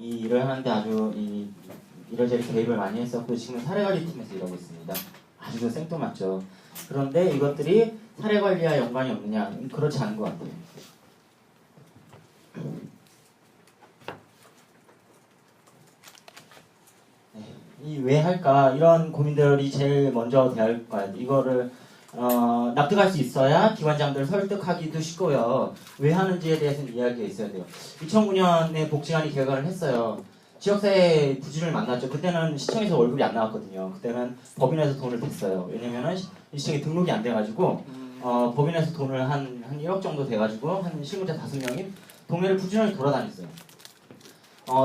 이 일을 하는데 아주 이러저리 개입을 많이 했었고 지금 사례관리팀에서 일하고 있습니다. 아주 생뚱맞죠. 그런데 이것들이 사례관리와 연관이 없느냐? 그렇지 않은 것 같아요. 이 왜 할까? 이런 고민들이 제일 먼저 대할 거야. 이거를 납득할 수 있어야 기관장들 설득하기도 쉽고요. 왜 하는지에 대해서는 이야기가 있어야 돼요. 2009년에 복지관이 개관을 했어요. 지역사회 부지를 만났죠. 그때는 시청에서 월급이 안 나왔거든요. 그때는 법인에서 돈을 댔어요. 왜냐면은 시청에 등록이 안 돼가지고 법인에서 돈을 한 1억 정도 돼가지고 한 실무자 5명이 동네를 부지런히 돌아다녔어요.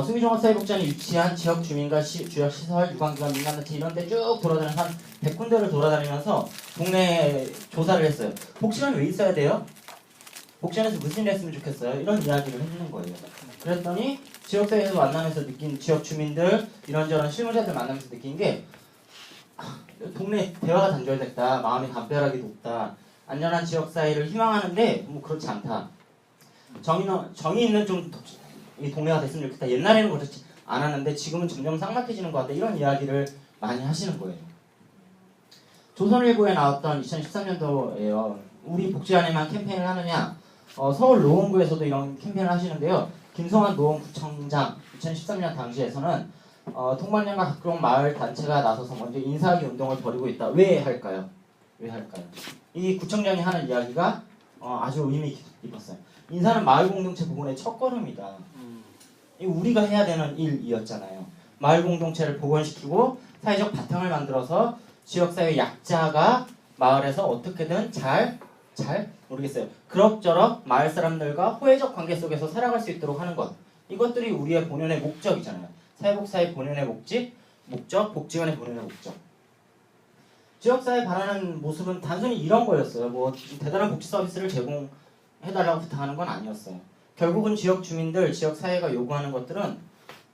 수미종합사회복지관이 유치한 지역 주민과 주역시설, 유관기관, 민간단체 이런 데 쭉 돌아다니면서 한 100군데를 돌아다니면서 동네 조사를 했어요. 복지관이 왜 있어야 돼요? 복지관에서 무슨 일 했으면 좋겠어요? 이런 이야기를 해주는 거예요. 그랬더니 지역사회에서 만나면서 느낀 지역 주민들, 이런저런 실무자들 만나면서 느낀 게 동네 대화가 단절됐다, 마음이 담벼락이 높다, 안전한 지역사회를 희망하는데 뭐 그렇지 않다. 정이 있는 좀 이 동네가 됐으면 좋겠다. 옛날에는 그렇지 않았는데 지금은 점점 삭막해지는 것 같다. 이런 이야기를 많이 하시는 거예요. 조선일보에 나왔던 2013년도에요. 우리 복지관에만 캠페인을 하느냐? 서울 노원구에서도 이런 캠페인을 하시는데요. 김성환 노원구청장 2013년 당시에서는 통반면과 각종 마을 단체가 나서서 먼저 인사하기 운동을 벌이고 있다. 왜 할까요? 왜 할까요? 이 구청장이 하는 이야기가 아주 의미 깊었어요. 인사는 마을 공동체 복원의 첫걸음이다. 우리가 해야 되는 일이었잖아요. 마을 공동체를 복원시키고 사회적 바탕을 만들어서 지역사회 약자가 마을에서 어떻게든 잘 모르겠어요. 그럭저럭 마을 사람들과 호혜적 관계 속에서 살아갈 수 있도록 하는 것. 이것들이 우리의 본연의 목적이잖아요. 사회복사의 본연의 목적, 복지관의 본연의 목적. 지역사회에 바라는 모습은 단순히 이런 거였어요. 뭐 대단한 복지 서비스를 제공해달라고 부탁하는 건 아니었어요. 결국은 지역 주민들, 지역 사회가 요구하는 것들은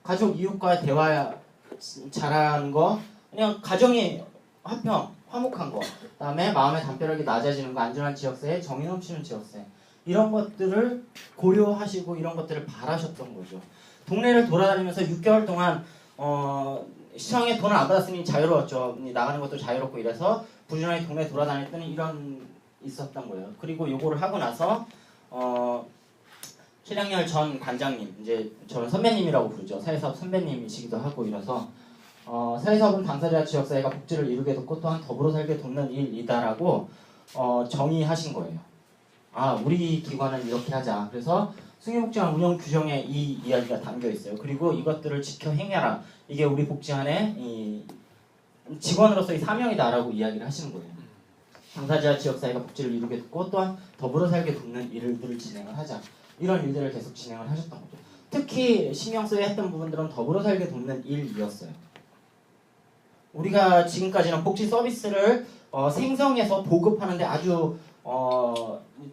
가족, 이웃과의 대화 잘하는 거, 그냥 가정이 화목한 거, 그다음에 마음의 담벼락이 낮아지는 거, 안전한 지역사회, 정이 넘치는 지역사회, 이런 것들을 고려하시고 이런 것들을 바라셨던 거죠. 동네를 돌아다니면서 6개월 동안 시청에 돈을 안 받았으니 자유로웠죠. 나가는 것도 자유롭고 이래서 부지런히 동네 돌아다녔더니 이런 있었던 거예요. 그리고 요거를 하고 나서 최량렬 전 관장님, 이제 저는 선배님이라고 부르죠. 사회사업 선배님이시기도 하고 이래서 사회사업은 당사자 지역사회가 복지를 이루게 돕고 또한 더불어 살게 돕는 일이다라고 정의하신 거예요. 우리 기관은 이렇게 하자. 그래서 승용복지관 운영 규정에 이 이야기가 담겨 있어요. 그리고 이것들을 지켜 행해라. 이게 우리 복지관의 이 직원으로서의 사명이다라고 이야기를 하시는 거예요. 당사자 지역사회가 복지를 이루게 돕고 또한 더불어 살게 돕는 일들을 진행을 하자. 이런 일들을 계속 진행을 하셨던 거죠. 특히 신경 써야 했던 부분들은 더불어 살게 돕는 일이었어요. 우리가 지금까지는 복지 서비스를 생성해서 보급하는데 아주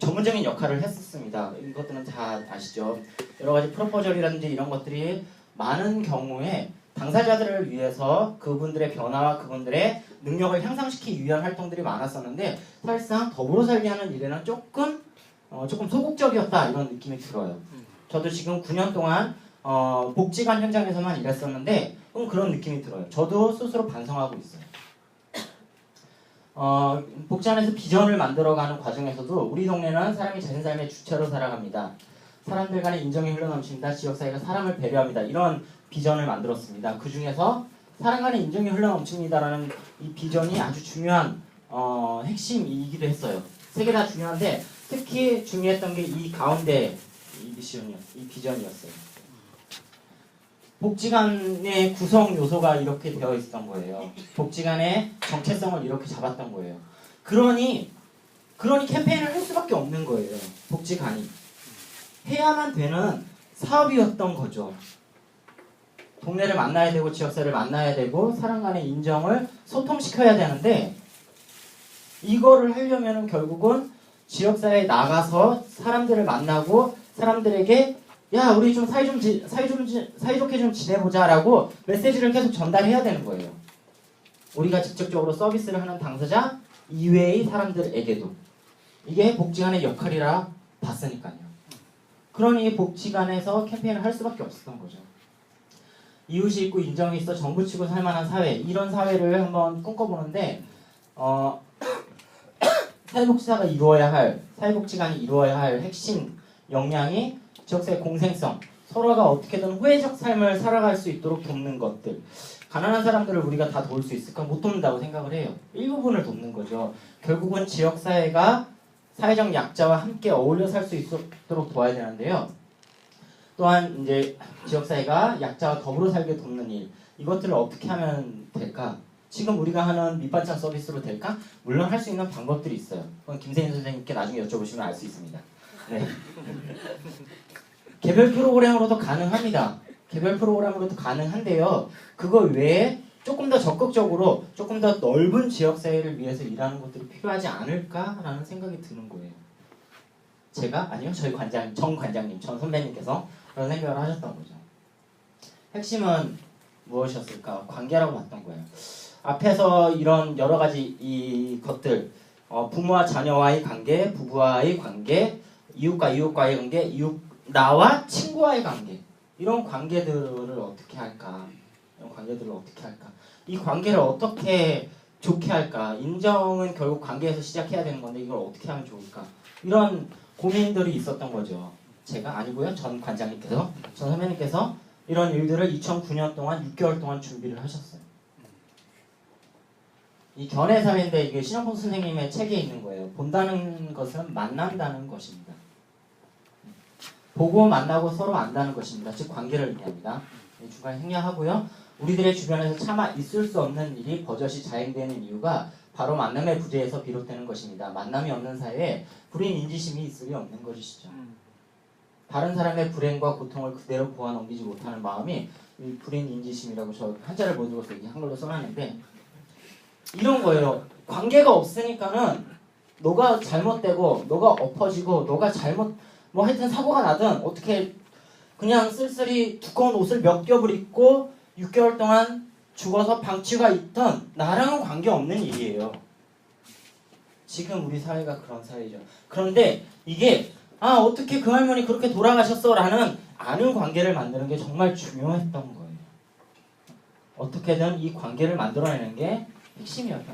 전문적인 역할을 했었습니다. 이것들은 다 아시죠. 여러 가지 프로포절이라든지 이런 것들이 많은 경우에 당사자들을 위해서 그분들의 변화와 그분들의 능력을 향상시키기 위한 활동들이 많았었는데 사실상 더불어 살게 하는 일에는 조금 소극적이었다 이런 느낌이 들어요. 저도 지금 9년 동안 복지관 현장에서만 일했었는데 그런 느낌이 들어요. 저도 스스로 반성하고 있어요. 복지관에서 비전을 만들어가는 과정에서도 우리 동네는 사람이 자신 삶의 주체로 살아갑니다. 사람들 간의 인정이 흘러넘칩니다. 지역사회가 사람을 배려합니다. 이런 비전을 만들었습니다. 그 중에서 사람 간의 인정이 흘러넘칩니다라는 이 비전이 아주 중요한 핵심이기도 했어요. 세 개 다 중요한데 특히 중요했던 게 이 가운데 이 비전이었어요. 복지관의 구성 요소가 이렇게 되어 있었던 거예요. 복지관의 정체성을 이렇게 잡았던 거예요. 그러니 캠페인을 할 수밖에 없는 거예요. 복지관이 해야만 되는 사업이었던 거죠. 동네를 만나야 되고 지역사회를 만나야 되고 사람 간의 인정을 소통시켜야 되는데 이거를 하려면 결국은 지역사회에 나가서 사람들을 만나고 사람들에게 야 우리 좀 사이좋게 좀 지내보자라고 메시지를 계속 전달해야 되는 거예요. 우리가 직접적으로 서비스를 하는 당사자 이외의 사람들에게도 이게 복지관의 역할이라 봤으니까요. 그러니 복지관에서 캠페인을 할 수밖에 없었던 거죠. 이웃이 있고 인정이 있어 정부 치고 살만한 사회, 이런 사회를 한번 꿈꿔보는데 사회복지사가 이루어야 할, 사회복지관이 이루어야 할 핵심 역량이 지역사회 공생성, 서로가 어떻게든 호혜적 삶을 살아갈 수 있도록 돕는 것들. 가난한 사람들을 우리가 다 도울 수 있을까? 못 돕는다고 생각을 해요. 일부분을 돕는 거죠. 결국은 지역사회가 사회적 약자와 함께 어울려 살 수 있도록 도와야 되는데요. 또한 이제 지역사회가 약자와 더불어 살게 돕는 일, 이것들을 어떻게 하면 될까? 지금 우리가 하는 밑반찬 서비스로 될까? 물론 할 수 있는 방법들이 있어요. 그건 김세인 선생님께 나중에 여쭤보시면 알 수 있습니다. 네. 개별 프로그램으로도 가능합니다. 개별 프로그램으로도 가능한데요. 그거 외에 조금 더 적극적으로 조금 더 넓은 지역사회를 위해서 일하는 것들이 필요하지 않을까라는 생각이 드는 거예요. 제가? 아니요. 저희 관장님, 정 관장님, 전 선배님께서 그런 생각을 하셨던 거죠. 핵심은 무엇이었을까? 관계라고 봤던 거예요. 앞에서 이런 여러 가지 이 것들, 부모와 자녀와의 관계, 부부와의 관계, 이웃과의 관계, 나와 친구와의 관계, 이런 관계들을 어떻게 할까? 이 관계를 어떻게 좋게 할까? 인정은 결국 관계에서 시작해야 되는 건데 이걸 어떻게 하면 좋을까? 이런 고민들이 있었던 거죠. 제가 아니고요. 전 관장님께서, 전 선배님께서 이런 일들을 2009년 동안 6개월 동안 준비를 하셨어요. 이 견해사회인데 이게 신영복 선생님의 책에 있는 거예요. 본다는 것은 만난다는 것입니다. 보고 만나고 서로 안다는 것입니다. 즉 관계를 의미합니다. 중간에 생략하고요. 우리들의 주변에서 차마 있을 수 없는 일이 버젓이 자행되는 이유가 바로 만남의 부재에서 비롯되는 것입니다. 만남이 없는 사회에 불인 인지심이 있을 리 없는 것이시죠. 다른 사람의 불행과 고통을 그대로 보아 넘기지 못하는 마음이 이 불인 인지심이라고 저 한자를 못 읽어서 이게 한글로 써놨는데 이런 거예요. 관계가 없으니까는 너가 잘못되고 너가 엎어지고 너가 잘못 뭐 하여튼 사고가 나든 어떻게 그냥 쓸쓸히 두꺼운 옷을 몇 겹을 입고 6개월 동안 죽어서 방치가 있던 나랑은 관계없는 일이에요. 지금 우리 사회가 그런 사회죠. 그런데 이게 어떻게 그 할머니 그렇게 돌아가셨어? 라는 아는 관계를 만드는 게 정말 중요했던 거예요. 어떻게든 이 관계를 만들어내는 게 핵심이었던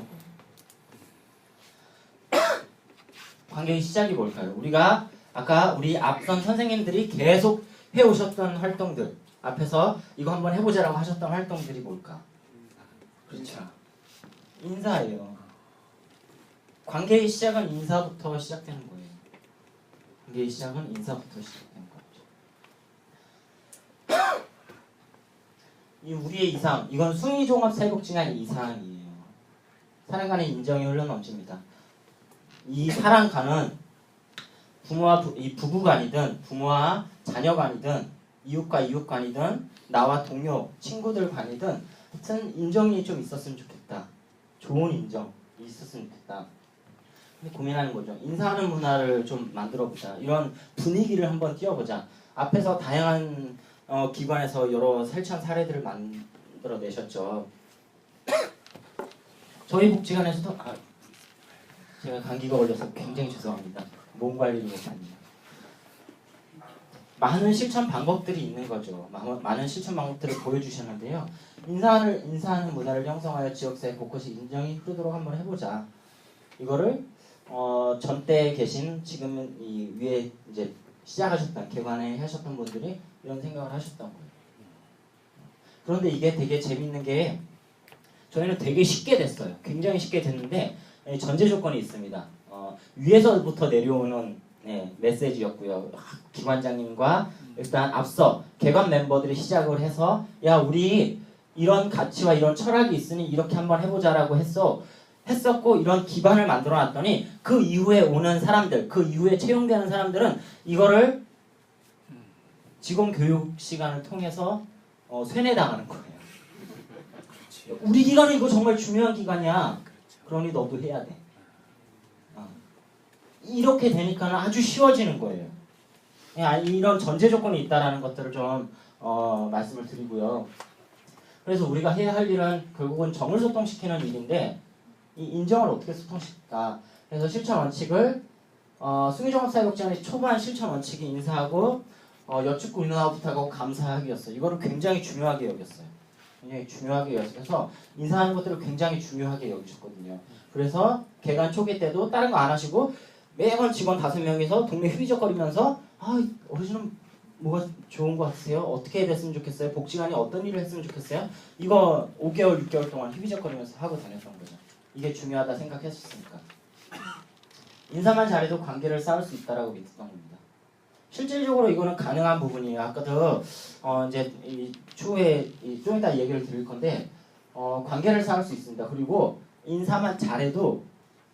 거예요. 관계의 시작이 뭘까요? 우리가 아까 우리 앞선 선생님들이 계속 해오셨던 활동들, 앞에서 이거 한번 해보자라고 하셨던 활동들이 뭘까? 그렇죠. 인사예요. 관계의 시작은 인사부터 시작되는 거예요. 관계의 시작은 인사부터 시작되는 거죠. 이 우리의 이상, 이건 숭의종합사회복지관의 이상이에요. 사랑 간의 인정이 흘러넘칩니다. 이 사랑간은 부모와 이 부부간이든 부모와 자녀간이든 이웃과 이웃간이든 나와 동료, 친구들 간이든 하여튼 인정이 좀 있었으면 좋겠다. 좋은 인정이 있었으면 좋겠다. 근데 고민하는 거죠. 인사하는 문화를 좀 만들어보자. 이런 분위기를 한번 띄워보자. 앞에서 다양한 기관에서 여러 설천 사례들을 만들어내셨죠. 저희 복지관에서도 제가 감기가 걸려서 굉장히 죄송합니다. 몸 관리를 못합니다. 많은 실천 방법들이 있는 거죠. 많은 실천 방법들을 보여주셨는데요. 인사하는 문화를 형성하여 지역사회 곳곳에 인정이 흐르도록 한번 해보자. 이거를 전때 계신 지금 이 위에 이제 시작하셨던 개관에 하셨던 분들이 이런 생각을 하셨던 거예요. 그런데 이게 되게 재밌는 게 저희는 되게 쉽게 됐어요. 굉장히 쉽게 됐는데 전제 조건이 있습니다. 위에서부터 내려오는 메시지였고요. 기관장님과 일단 앞서 개관 멤버들이 시작을 해서 야 우리 이런 가치와 이런 철학이 있으니 이렇게 한번 해보자라고 했었고 이런 기반을 만들어 놨더니 그 이후에 오는 사람들, 그 이후에 채용되는 사람들은 이거를 직원 교육 시간을 통해서 쇠뇌당하는 거예요. 우리 기관은 이거 정말 중요한 기관이야. 그러니 너도 해야 돼. 이렇게 되니까는 아주 쉬워지는 거예요. 이런 전제 조건이 있다라는 것들을 좀 말씀을 드리고요. 그래서 우리가 해야 할 일은 결국은 정을 소통시키는 일인데 이 인정을 어떻게 소통시킬까? 그래서 실천 원칙을 숭의종합사회복지관의 초반 실천 원칙이 인사하고 여쭙고 누나가 부탁하고 감사하기였어요. 이거를 굉장히 중요하게 여겼어요. 굉장히 중요하게 여겨서 인사하는 것들을 굉장히 중요하게 여기셨거든요. 그래서 개관 초기 때도 다른 거 안 하시고 매번 직원 5명이서 동네 휘휘적거리면서 어르신은 뭐가 좋은 거 같으세요? 어떻게 됐으면 좋겠어요? 복지관이 어떤 일을 했으면 좋겠어요? 이거 5개월, 6개월 동안 휘휘적거리면서 하고 다녔던 거죠. 이게 중요하다 생각했었으니까. 인사만 잘해도 관계를 쌓을 수 있다라고 믿었던 겁니다. 실질적으로 이거는 가능한 부분이에요. 아까도 이제 추후에 좀 이따 얘기를 드릴 건데 관계를 쌓을 수 있습니다. 그리고 인사만 잘해도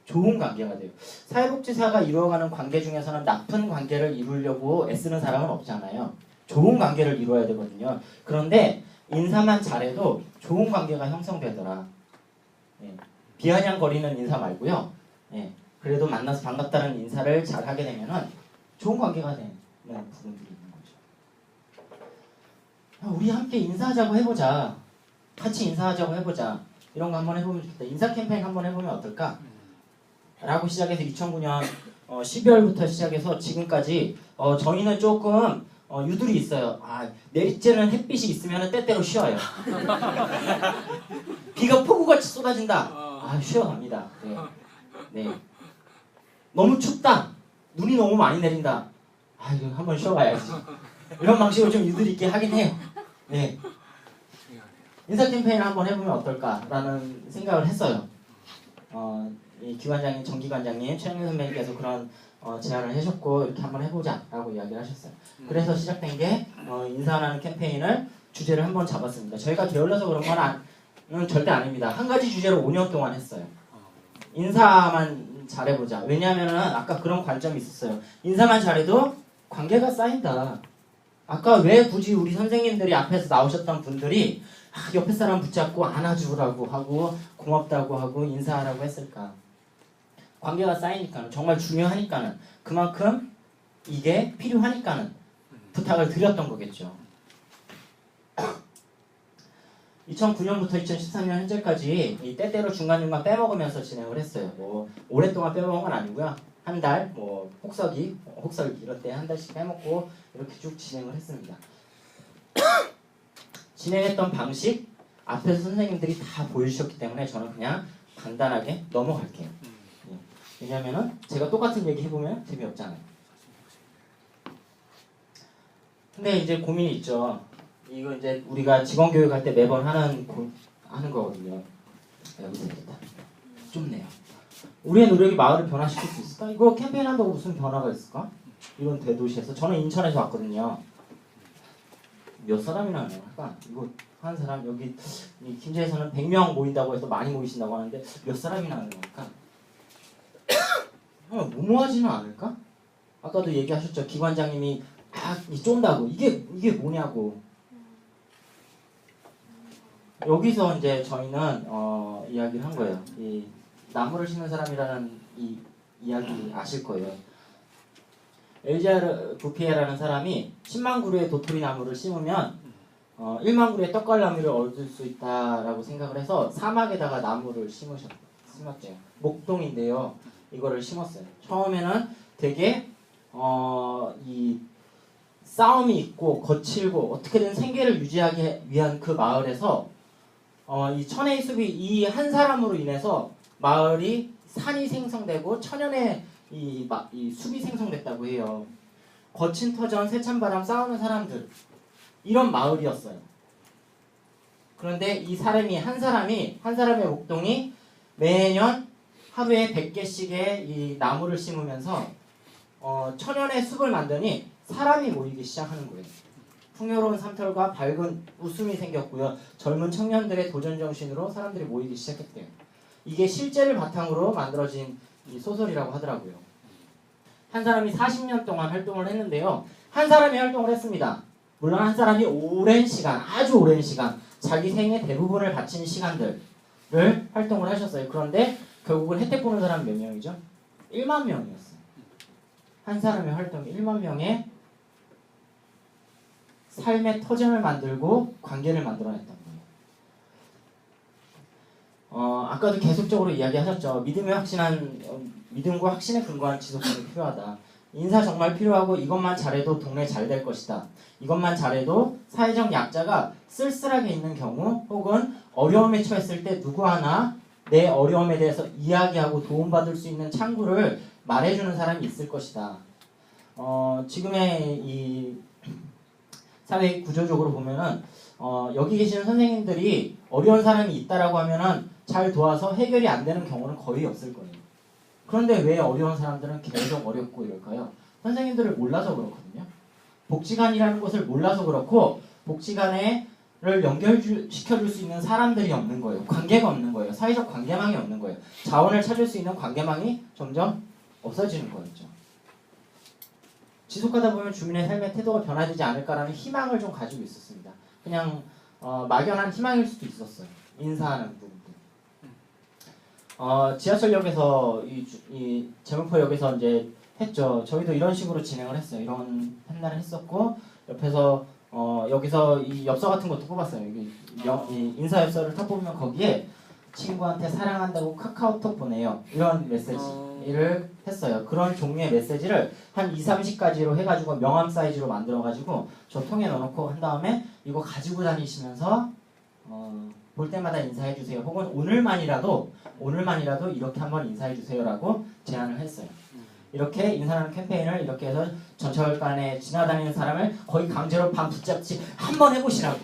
좋은 관계가 돼요. 사회복지사가 이루어가는 관계 중에서는 나쁜 관계를 이루려고 애쓰는 사람은 없잖아요. 좋은 관계를 이루어야 되거든요. 그런데 인사만 잘해도 좋은 관계가 형성되더라. 예. 비아냥거리는 인사 말고요. 예. 그래도 만나서 반갑다는 인사를 잘 하게 되면은 좋은 관계가 되는 부분들이 있는 거죠. 우리 함께 인사하자고 해보자. 같이 인사하자고 해보자. 이런 거 한번 해보면 좋겠다. 인사 캠페인 한번 해보면 어떨까? 라고 시작해서 2009년 12월부터 시작해서 지금까지 저희는 조금 유들이 있어요. 내리쬐는 햇빛이 있으면 때때로 쉬어요. 비가 폭우같이 쏟아진다. 쉬어갑니다. 네. 너무 춥다. 눈이 너무 많이 내린다. 이거 한번 쉬어가야지. 이런 방식으로 좀 유들 있게 하긴 해요. 네. 인사 캠페인을 한번 해보면 어떨까라는 생각을 했어요. 이 기관장님, 정기관장님, 최영민 선배님께서 그런 제안을 해줬고 이렇게 한번 해보자라고 이야기를 하셨어요. 그래서 시작된 게 인사하는 캠페인을 주제를 한번 잡았습니다. 저희가 게을러서 그런 건 절대 아닙니다. 한 가지 주제로 5년 동안 했어요. 인사만 잘해보자. 왜냐하면은 아까 그런 관점이 있었어요. 인사만 잘해도 관계가 쌓인다. 아까 왜 굳이 우리 선생님들이 앞에서 나오셨던 분들이 옆에 사람 붙잡고 안아주라고 하고 고맙다고 하고 인사하라고 했을까? 관계가 쌓이니까는 정말 중요하니까는 그만큼 이게 필요하니까는 부탁을 드렸던 거겠죠. 2009년부터 2013년 현재까지 이 때때로 중간중간 빼먹으면서 진행을 했어요. 뭐 오랫동안 빼먹은 건 아니고요. 한 달, 뭐 혹설기 이럴 때 한 달씩 빼먹고 이렇게 쭉 진행을 했습니다. 진행했던 방식 앞에서 선생님들이 다 보여주셨기 때문에 저는 그냥 간단하게 넘어갈게요. 왜냐면은 제가 똑같은 얘기 해보면 재미없잖아요. 근데 이제 고민이 있죠. 이거 이제 우리가 직원 교육할 때 매번 하는 거거든요. 여기서 됐다. 좁네요. 우리의 노력이 마을을 변화시킬 수 있을까? 이거 캠페인 한다고 무슨 변화가 있을까? 이런 대도시에서 저는 인천에서 왔거든요. 몇 사람이나 하나요? 이거 한 사람 여기 김제에서는 100명 모인다고 해서 많이 모이신다고 하는데 몇 사람이나 하는 걸까? 무모하지는 않을까? 아까도 얘기하셨죠. 기관장님이 쫀다고 이게 뭐냐고. 여기서 이제 저희는 이야기를 한 거예요. 이 나무를 심는 사람이라는 이 이야기 아실 거예요. 엘지아르 부피에라는 사람이 10만 그루의 도토리 나무를 심으면 1만 그루의 떡갈나무를 얻을 수 있다라고 생각을 해서 사막에다가 나무를 심었대요. 목동인데요. 이거를 심었어요. 처음에는 되게 이 싸움이 있고 거칠고 어떻게든 생계를 유지하기 위한 그 마을에서 이 천혜의 숲이 이 한 사람으로 인해서 마을이 산이 생성되고 천연의 이 숲이 생성됐다고 해요. 거친 터전, 세찬바람 싸우는 사람들 이런 마을이었어요. 그런데 이 사람이 한 사람의 목동이 매년 하루에 100개씩의 이 나무를 심으면서 천연의 숲을 만드니 사람이 모이기 시작하는 거예요. 풍요로운 삼털과 밝은 웃음이 생겼고요. 젊은 청년들의 도전 정신으로 사람들이 모이기 시작했대요. 이게 실제를 바탕으로 만들어진 이 소설이라고 하더라고요. 한 사람이 40년 동안 활동을 했는데요. 한 사람이 활동을 했습니다. 물론 한 사람이 오랜 시간, 아주 오랜 시간, 자기 생의 대부분을 바친 시간들을 활동을 하셨어요. 그런데 결국은 혜택 보는 사람이 몇 명이죠? 1만 명이었어요. 한 사람의 활동이 1만 명의 삶의 터전을 만들고 관계를 만들어냈던 거예요. 아까도 계속적으로 이야기하셨죠. 믿음과 확신에 근거한 지속성이 필요하다. 인사 정말 필요하고 이것만 잘해도 동네 잘 될 것이다. 이것만 잘해도 사회적 약자가 쓸쓸하게 있는 경우 혹은 어려움에 처했을 때 누구 하나 내 어려움에 대해서 이야기하고 도움받을 수 있는 창구를 말해주는 사람이 있을 것이다. 지금의 이 사회 구조적으로 보면은 여기 계시는 선생님들이 어려운 사람이 있다라고 하면은 잘 도와서 해결이 안 되는 경우는 거의 없을 거예요. 그런데 왜 어려운 사람들은 계속 어렵고 이럴까요? 선생님들을 몰라서 그렇거든요. 복지관이라는 곳을 몰라서 그렇고 복지관을 연결시켜줄 수 있는 사람들이 없는 거예요. 관계가 없는 거예요. 사회적 관계망이 없는 거예요. 자원을 찾을 수 있는 관계망이 점점 없어지는 거였죠. 지속하다 보면 주민의 삶의 태도가 변화되지 않을까라는 희망을 좀 가지고 있었습니다. 그냥 막연한 희망일 수도 있었어요. 인사하는 부분도. 지하철역에서 이 제물포역에서 이제 했죠. 저희도 이런 식으로 진행을 했어요. 이런 펜날을 했었고 옆에서 여기서 이 엽서 같은 것도 뽑았어요. 이 인사 엽서를 탁 뽑으면 거기에 친구한테 사랑한다고 카카오톡 보내요. 이런 메시지를 했어요. 그런 종류의 메시지를 한 2, 30가지로 해가지고 명함 사이즈로 만들어가지고 저 통에 넣어놓고 한 다음에 이거 가지고 다니시면서 볼 때마다 인사해주세요. 혹은 오늘만이라도 이렇게 한번 인사해주세요라고 제안을 했어요. 이렇게 인사하는 캠페인을 이렇게 해서 전철간에 지나다니는 사람을 거의 강제로 반 붙잡지 한번 해보시라고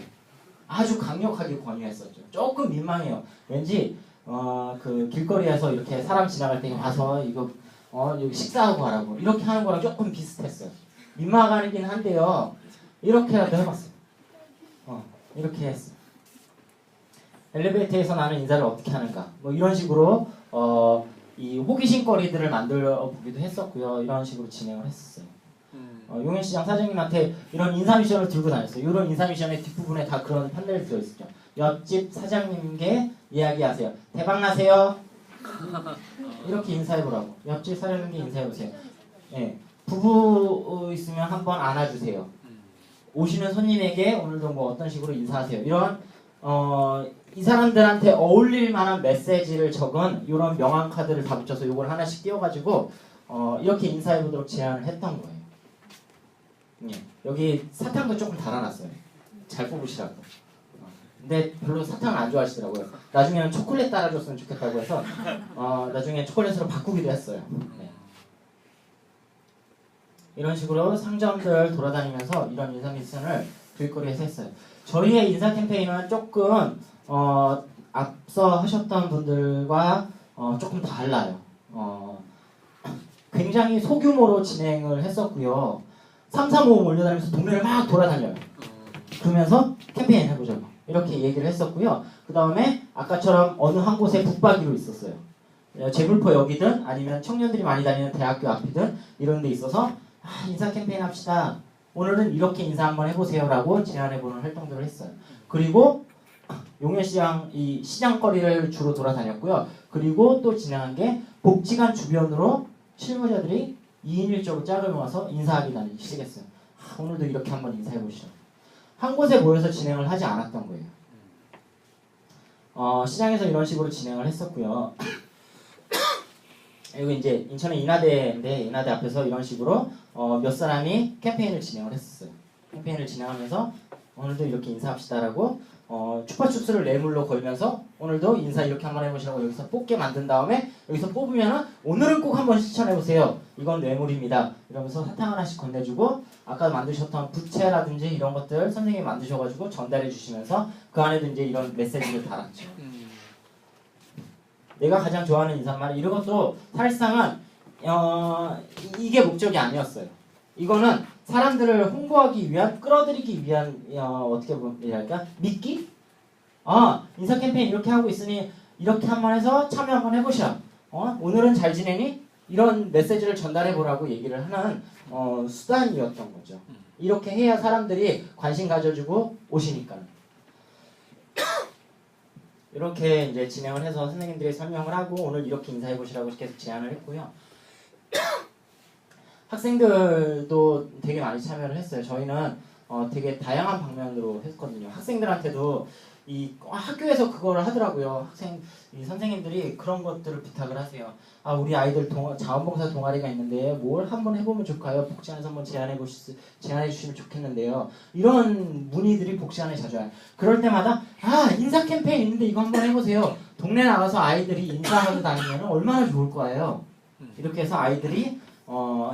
아주 강력하게 권유했었죠. 조금 민망해요. 왠지 그 길거리에서 이렇게 사람 지나갈 때 와서 이거 여기 식사하고 가라고 이렇게 하는 거랑 조금 비슷했어요. 민망하긴 한데요. 이렇게라도 해봤어요. 이렇게 했어요. 엘리베이터에서 나는 인사를 어떻게 하는가 뭐 이런 식으로 이 호기심 거리들을 만들어 보기도 했었고요. 이런 식으로 진행을 했었어요. 용인시장 사장님한테 이런 인사 미션을 들고 다녔어요. 이런 인사 미션의 뒷부분에 다 그런 판넬이 들어있었죠. 옆집 사장님께 이야기하세요. 대박나세요. 이렇게 인사해보라고. 옆집 사장님께 인사해보세요. 네. 부부 있으면 한번 안아주세요. 오시는 손님에게 오늘도 뭐 어떤 식으로 인사하세요. 이런 이 사람들한테 어울릴 만한 메시지를 적은 이런 명함 카드를 다 붙여서 이걸 하나씩 띄워가지고 이렇게 인사해보도록 제안을 했던 거예요. 예. 여기 사탕도 조금 달아놨어요. 잘 뽑으시라고. 근데 별로 사탕을 안 좋아하시더라고요. 나중에는 초콜릿 따라줬으면 좋겠다고 해서 나중에 초콜릿으로 바꾸기도 했어요. 네. 이런 식으로 상점들 돌아다니면서 이런 인사 미션을 길거리에서 했어요. 저희의 인사 캠페인은 조금 앞서 하셨던 분들과 조금 달라요. 굉장히 소규모로 진행을 했었고요. 335 몰려다니면서 동네를 막 돌아다녀요. 그러면서 캠페인 해보자고 이렇게 얘기를 했었고요. 그 다음에 아까처럼 어느 한 곳에 붙박이로 있었어요. 제물포역이든 아니면 청년들이 많이 다니는 대학교 앞이든 이런 데 있어서 인사 캠페인 합시다. 오늘은 이렇게 인사 한번 해보세요 라고 제안해보는 활동들을 했어요. 그리고 용현시장 이 시장거리를 주로 돌아다녔고요. 그리고 또 진행한 게 복지관 주변으로 실무자들이 2인 1조로 짝을 모아서 인사하기 다니기 시작했어요. 오늘도 이렇게 한번 인사해보시죠. 한 곳에 모여서 진행을 하지 않았던 거예요. 시장에서 이런 식으로 진행을 했었고요. 여기 이제 인천의 인하대인데 인하대 앞에서 이런 식으로 몇 사람이 캠페인을 진행을 했었어요. 캠페인을 진행하면서 오늘도 이렇게 인사합시다라고 추파춥스를 뇌물로 걸면서 오늘도 인사 이렇게 한번 해보시라고 여기서 뽑게 만든 다음에 여기서 뽑으면은 오늘은 꼭 한번 실천해보세요. 이건 뇌물입니다. 이러면서 사탕 하나씩 건네주고 아까 만드셨던 부채라든지 이런 것들 선생님이 만드셔가지고 전달해 주시면서 그 안에도 이제 이런 메시지를 달았죠. 내가 가장 좋아하는 인사말 이런 것도 사실상은 이게 목적이 아니었어요. 이거는 사람들을 홍보하기 위한 끌어들이기 위한 어떻게 보면 미끼? 인사 캠페인 이렇게 하고 있으니 이렇게 한번 해서 참여 한번 해보셔. 오늘은 잘 지내니? 이런 메시지를 전달해보라고 얘기를 하는 수단이었던 거죠. 이렇게 해야 사람들이 관심 가져주고 오시니까. 이렇게 이제 진행을 해서 선생님들이 설명을 하고 오늘 이렇게 인사해보시라고 계속 제안을 했고요. 학생들도 되게 많이 참여를 했어요. 저희는 되게 다양한 방면으로 했거든요. 학생들한테도 이 학교에서 그걸 하더라고요. 이 선생님들이 그런 것들을 부탁을 하세요. 아, 우리 아이들 자원봉사 동아리가 있는데 뭘 한번 해보면 좋을까요? 복지관에서 한번 제안해 주시면 좋겠는데요. 이런 문의들이 복지관에 자주 와요. 그럴 때마다 인사 캠페인 있는데 이거 한번 해보세요. 동네 나가서 아이들이 인사하고 다니면 얼마나 좋을 거예요. 이렇게 해서 아이들이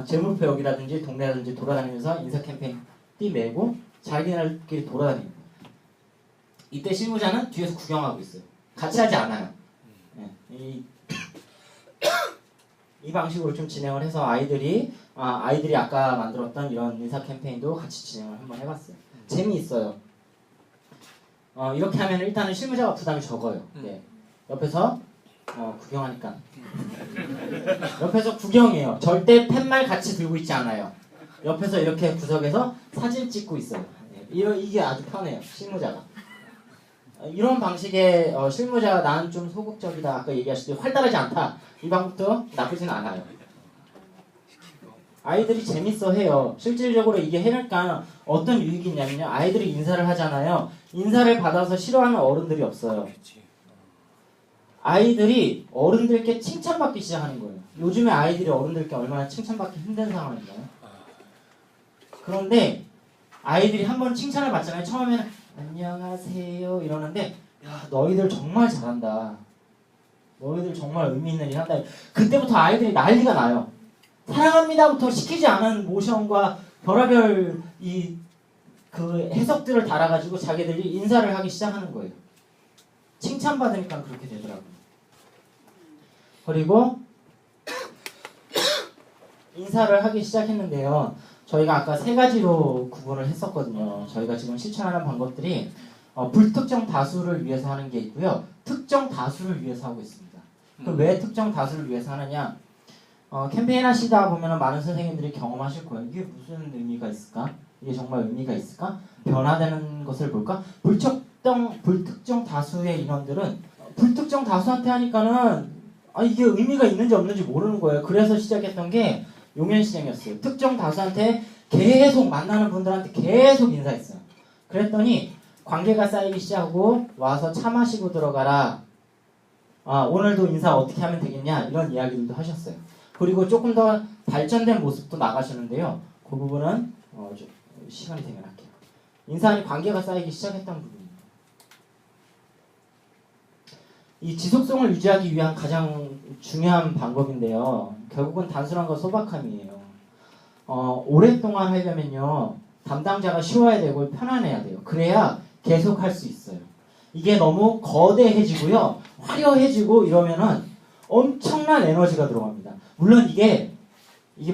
재물표역이라든지 동네라든지 돌아다니면서 인사 캠페인 띠매고 자기네들끼리 돌아다닙니다. 이때 실무자는 뒤에서 구경하고 있어요. 같이 하지 않아요. 네. 이 방식으로 좀 진행을 해서 아이들이 아까 만들었던 이런 인사 캠페인도 같이 진행을 한번 해봤어요. 재미있어요. 이렇게 하면 일단은 실무자가 부담이 적어요. 네. 옆에서 구경하니까. 옆에서 구경해요. 절대 팻말 같이 들고 있지 않아요. 옆에서 이렇게 구석에서 사진 찍고 있어요. 네. 이게 아주 편해요. 실무자가. 이런 방식의 실무자가 나는 좀 소극적이다. 아까 얘기하셨듯이 활달하지 않다. 이 방법도 나쁘진 않아요. 아이들이 재밌어 해요. 실질적으로 이게 해니까 어떤 유익이 있냐면요. 아이들이 인사를 하잖아요. 인사를 받아서 싫어하는 어른들이 없어요. 아이들이 어른들께 칭찬받기 시작하는 거예요. 요즘에 아이들이 어른들께 얼마나 칭찬받기 힘든 상황인가요? 그런데 아이들이 한번 칭찬을 받잖아요. 처음에는 안녕하세요 이러는데 야 너희들 정말 잘한다. 너희들 정말 의미 있는 일 한다. 그때부터 아이들이 난리가 나요. 사랑합니다부터 시키지 않은 모션과 별의별 그 해석들을 달아가지고 자기들이 인사를 하기 시작하는 거예요. 칭찬받으니까 그렇게 되더라고요. 그리고 인사를 하기 시작했는데요. 저희가 아까 3가지로 구분을 했었거든요. 저희가 지금 실천하는 방법들이 불특정 다수를 위해서 하는 게 있고요. 특정 다수를 위해서 하고 있습니다. 왜 특정 다수를 위해서 하느냐? 캠페인 하시다 보면 많은 선생님들이 경험하실 거예요. 이게 무슨 의미가 있을까? 이게 정말 의미가 있을까? 변화되는 것을 볼까? 불특정 다수의 인원들은 불특정 다수한테 하니까는 이게 의미가 있는지 없는지 모르는 거예요. 그래서 시작했던 게 용연시장이었어요. 특정 다수한테 계속 만나는 분들한테 계속 인사했어요. 그랬더니 관계가 쌓이기 시작하고 와서 차 마시고 들어가라. 오늘도 인사 어떻게 하면 되겠냐 이런 이야기들도 하셨어요. 그리고 조금 더 발전된 모습도 나가시는데요. 그 부분은 좀 시간이 되면 할게요. 인사하니 관계가 쌓이기 시작했던 부분입니다. 이 지속성을 유지하기 위한 가장 중요한 방법인데요. 결국은 단순한 건 소박함이에요. 오랫동안 하려면요. 담당자가 쉬워야 되고 편안해야 돼요. 그래야 계속 할 수 있어요. 이게 너무 거대해지고요. 화려해지고 이러면은 엄청난 에너지가 들어갑니다. 물론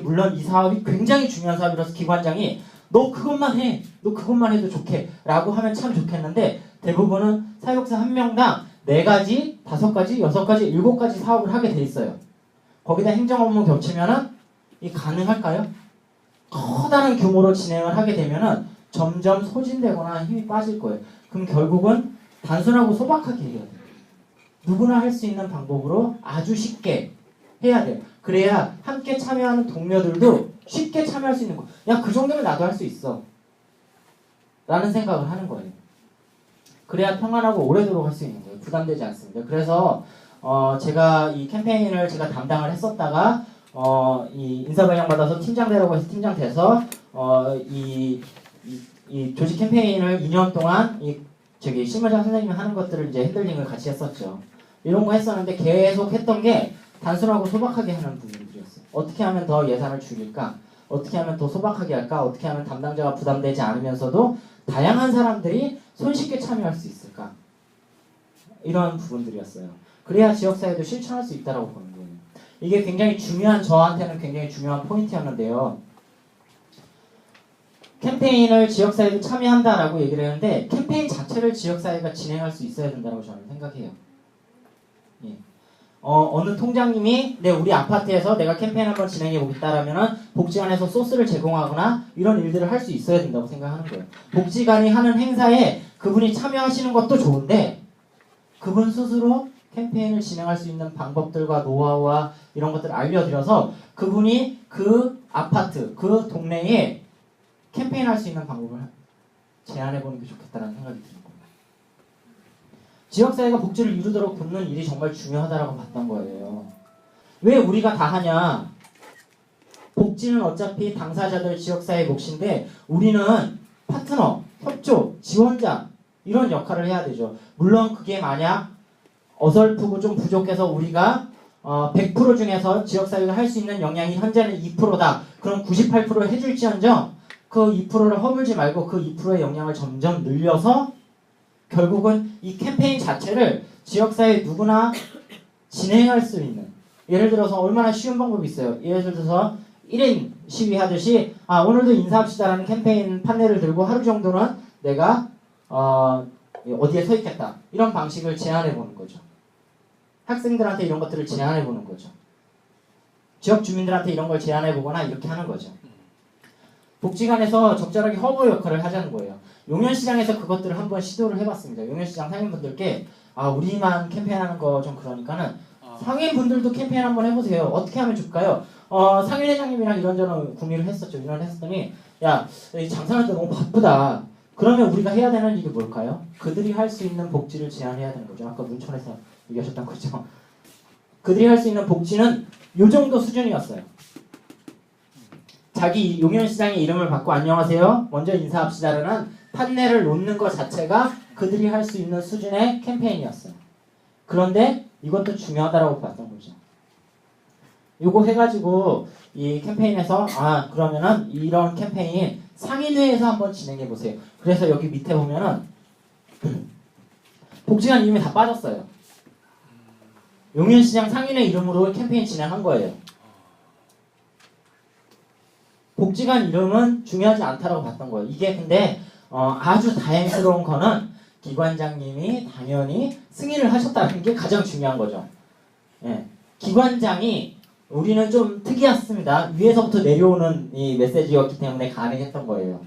물론 이 사업이 굉장히 중요한 사업이라서 기관장이 너 그것만 해. 너 그것만 해도 좋게. 라고 하면 참 좋겠는데 대부분은 사육사 한 명당 4가지, 5가지, 6가지, 7가지 사업을 하게 돼 있어요. 거기다 행정 업무 겹치면은 이 가능할까요? 커다란 규모로 진행을 하게 되면은 점점 소진되거나 힘이 빠질 거예요. 그럼 결국은 단순하고 소박하게 해야 돼요. 누구나 할 수 있는 방법으로 아주 쉽게 해야 돼요. 그래야 함께 참여하는 동료들도 쉽게 참여할 수 있는 거예요. 야, 그 정도면 나도 할 수 있어. 라는 생각을 하는 거예요. 그래야 평안하고 오래도록 할 수 있는 거예요. 부담되지 않습니다. 그래서 제가 이 캠페인을 제가 담당을 했었다가 이 인사발령 받아서 팀장 되라고 해서 팀장 돼서 이 조직 캠페인을 2년 동안 실무장 선생님이 하는 것들을 이제 핸들링을 같이 했었죠. 이런 거 했었는데 계속 했던 게 단순하고 소박하게 하는 부분들이었어요. 어떻게 하면 더 예산을 줄일까? 어떻게 하면 더 소박하게 할까? 어떻게 하면 담당자가 부담되지 않으면서도 다양한 사람들이 손쉽게 참여할 수 있을까? 이런 부분들이었어요. 그래야 지역사회도 실천할 수 있다고 보는 거예요. 이게 굉장히 저한테는 굉장히 중요한 포인트였는데요. 캠페인을 지역사회도 참여한다라고 얘기를 했는데 캠페인 자체를 지역사회가 진행할 수 있어야 된다고 저는 생각해요. 예. 어느 통장님이 우리 아파트에서 내가 캠페인 한번 진행해 보겠다라면은 복지관에서 소스를 제공하거나 이런 일들을 할 수 있어야 된다고 생각하는 거예요. 복지관이 하는 행사에 그분이 참여하시는 것도 좋은데 그분 스스로 캠페인을 진행할 수 있는 방법들과 노하우와 이런 것들을 알려드려서 그분이 그 아파트, 그 동네에 캠페인 할 수 있는 방법을 제안해보는 게 좋겠다는 생각이 드는 거예요. 지역사회가 복지를 이루도록 돕는 일이 정말 중요하다고 봤던 거예요. 왜 우리가 다 하냐? 복지는 어차피 당사자들 지역사회의 몫인데 우리는 파트너, 협조, 지원자 이런 역할을 해야 되죠. 물론 그게 만약 어설프고 좀 부족해서 우리가 100% 중에서 지역사회가 할 수 있는 역량이 현재는 2%다. 그럼 98% 해줄지언정 그 2%를 허물지 말고 그 2%의 역량을 점점 늘려서 결국은 이 캠페인 자체를 지역사회 누구나 진행할 수 있는, 예를 들어서 얼마나 쉬운 방법이 있어요. 예를 들어서 1인 시위하듯이 오늘도 인사합시다라는 캠페인 판넬을 들고 하루 정도는 내가 어디에 서 있겠다 이런 방식을 제안해 보는 거죠. 학생들한테 이런 것들을 제안해 보는 거죠. 지역 주민들한테 이런 걸 제안해 보거나 이렇게 하는 거죠. 복지관에서 적절하게 허브 역할을 하자는 거예요. 용현시장에서 그것들을 한번 시도를 해봤습니다. 용현시장 상인분들께 우리만 캠페인하는 거 좀 그러니까는 상인분들도 캠페인 한번 해보세요. 어떻게 하면 좋을까요? 상인회장님이랑 이런저런 궁리를 했었죠. 이런 했더니 야, 장사하는데 너무 바쁘다. 그러면 우리가 해야 되는 일이 뭘까요? 그들이 할 수 있는 복지를 제안해야 되는 거죠. 아까 문천에서 얘기하셨던 거죠. 그들이 할 수 있는 복지는 요 정도 수준이었어요. 자기 용현시장의 이름을 받고 안녕하세요. 먼저 인사합시다라는 판넬을 놓는 것 자체가 그들이 할 수 있는 수준의 캠페인이었어요. 그런데 이것도 중요하다고 봤던 거죠. 요거 해가지고 이 캠페인에서 그러면은 이런 캠페인 상인회에서 한번 진행해 보세요. 그래서 여기 밑에 보면은 복지관 이름이 다 빠졌어요. 용현시장 상인회 이름으로 캠페인 진행한 거예요. 복지관 이름은 중요하지 않다라고 봤던 거예요. 이게 근데 아주 다행스러운 거는 기관장님이 당연히 승인을 하셨다는 게 가장 중요한 거죠. 예. 기관장이 우리는 좀 특이했습니다. 위에서부터 내려오는 이 메시지였기 때문에 가능했던 거예요.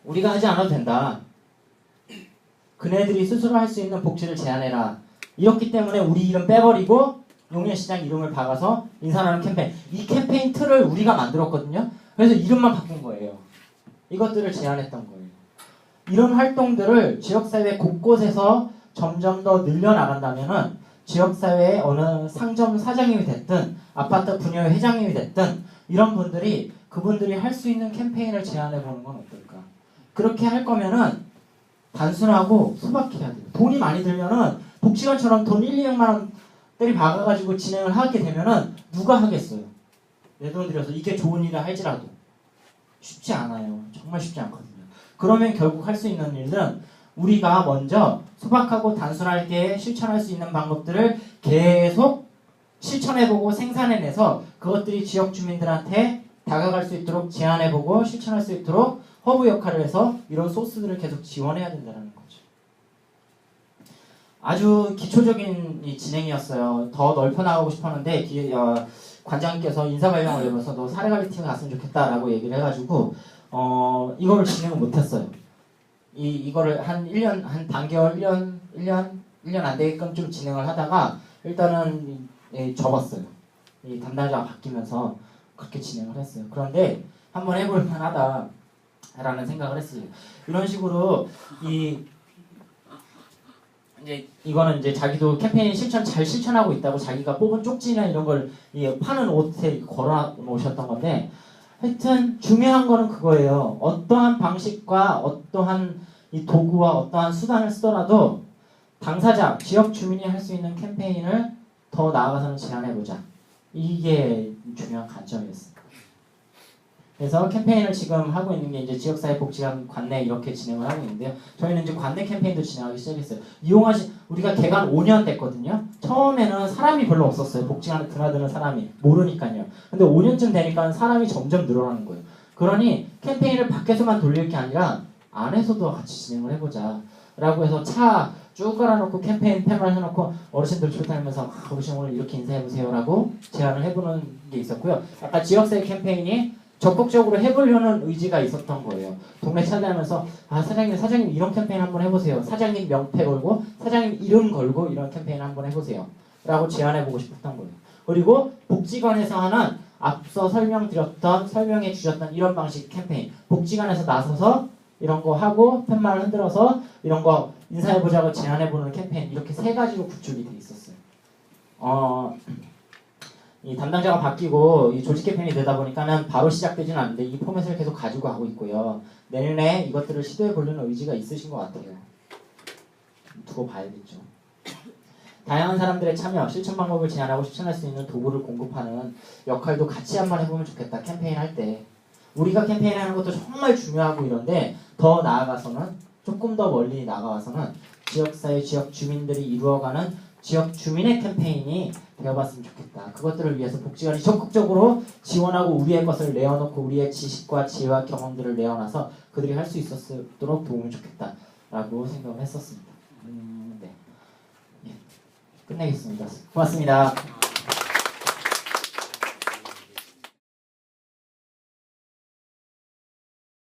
우리가 하지 않아도 된다. 그네들이 스스로 할 수 있는 복지를 제안해라. 이렇기 때문에 우리 이름 빼버리고 용현시장 이름을 박아서 인사하는 캠페인. 이 캠페인 틀을 우리가 만들었거든요. 그래서 이름만 바꾼 거예요. 이것들을 제안했던 거예요. 이런 활동들을 지역사회 곳곳에서 점점 더 늘려나간다면은 지역사회의 어느 상점 사장님이 됐든 아파트 분야의 회장님이 됐든 이런 분들이 그분들이 할 수 있는 캠페인을 제안해 보는 건 어떨까? 그렇게 할 거면은 단순하고 소박해야 돼요. 돈이 많이 들면은 복지관처럼 돈 1, 200만 원짜리 박아가지고 진행을 하게 되면은 누가 하겠어요? 내 돈 들여서 이게 좋은 일을 할지라도 쉽지 않아요. 정말 쉽지 않거든요. 그러면 결국 할 수 있는 일은 우리가 먼저 소박하고 단순하게 실천할 수 있는 방법들을 계속 실천해보고 생산해내서 그것들이 지역 주민들한테 다가갈 수 있도록 제안해보고 실천할 수 있도록 허브 역할을 해서 이런 소스들을 계속 지원해야 된다는 거죠. 아주 기초적인 이 진행이었어요. 더 넓혀나가고 싶었는데 관장님께서 인사발령을 내면서 너 사례관리팀에 갔으면 좋겠다라고 얘기를 해가지고 이걸 진행을 못했어요. 이거를 한 1년, 한 단계월 1년 안 되게끔 좀 진행을 하다가 일단은 접었어요. 이 담당자가 바뀌면서 그렇게 진행을 했어요. 그런데 한번 해볼 만하다라는 생각을 했어요. 이런 식으로 이거는 이제 자기도 캠페인 잘 실천하고 있다고 자기가 뽑은 쪽지나 이런 걸 파는 옷에 걸어 놓으셨던 건데 하여튼 중요한 거는 그거예요. 어떠한 방식과 어떠한 이 도구와 어떠한 수단을 쓰더라도 당사자, 지역 주민이 할 수 있는 캠페인을 더 나아가서는 제안해보자. 이게 중요한 관점이었습니다. 그래서 캠페인을 지금 하고 있는 게 이제 지역사회 복지관 관내 이렇게 진행을 하고 있는데요. 저희는 이제 관내 캠페인도 진행하기 시작했어요. 우리가 개관 5년 됐거든요. 처음에는 사람이 별로 없었어요. 복지관에 드나드는 사람이 모르니까요. 근데 5년쯤 되니까 사람이 점점 늘어나는 거예요. 그러니 캠페인을 밖에서만 돌릴 게 아니라 안에서도 같이 진행을 해보자. 라고 해서 차 쭉 깔아놓고 캠페인 패널 해놓고 어르신들 출타하면서 어르신 오늘 이렇게 인사해보세요 라고 제안을 해보는 게 있었고요. 아까 지역사회 캠페인이 적극적으로 해보려는 의지가 있었던 거예요. 동네 찾아가면서 사장님 이런 캠페인 한번 해보세요. 사장님 명패 걸고 사장님 이름 걸고 이런 캠페인 한번 해보세요. 라고 제안해보고 싶었던 거예요. 그리고 복지관에서 하는 앞서 설명해 주셨던 이런 방식 캠페인, 복지관에서 나서서 이런 거 하고 팻말을 흔들어서 이런 거 인사해보자고 제안해보는 캠페인, 이렇게 세 가지로 구축이 돼 있었어요. 이 담당자가 바뀌고 이 조직 캠페인이 되다 보니까는 바로 시작되지는 않는데 이 포맷을 계속 가지고 가고 있고요. 내년에 이것들을 시도해 보려는 의지가 있으신 것 같아요. 두고 봐야겠죠. 다양한 사람들의 참여, 실천 방법을 제안하고 실천할 수 있는 도구를 공급하는 역할도 같이 한번 해보면 좋겠다. 캠페인 할 때. 우리가 캠페인하는 것도 정말 중요하고 이런데 더 나아가서는 조금 더 멀리 나가서는 지역사회, 지역 주민들이 이루어가는 지역 주민의 캠페인이 되어봤으면 좋겠다. 그것들을 위해서 복지관이 적극적으로 지원하고 우리의 것을 내어놓고 우리의 지식과 지혜와 경험들을 내어놔서 그들이 할 수 있었도록 도우면 좋겠다라고 생각을 했었습니다. 네. 끝내겠습니다. 고맙습니다.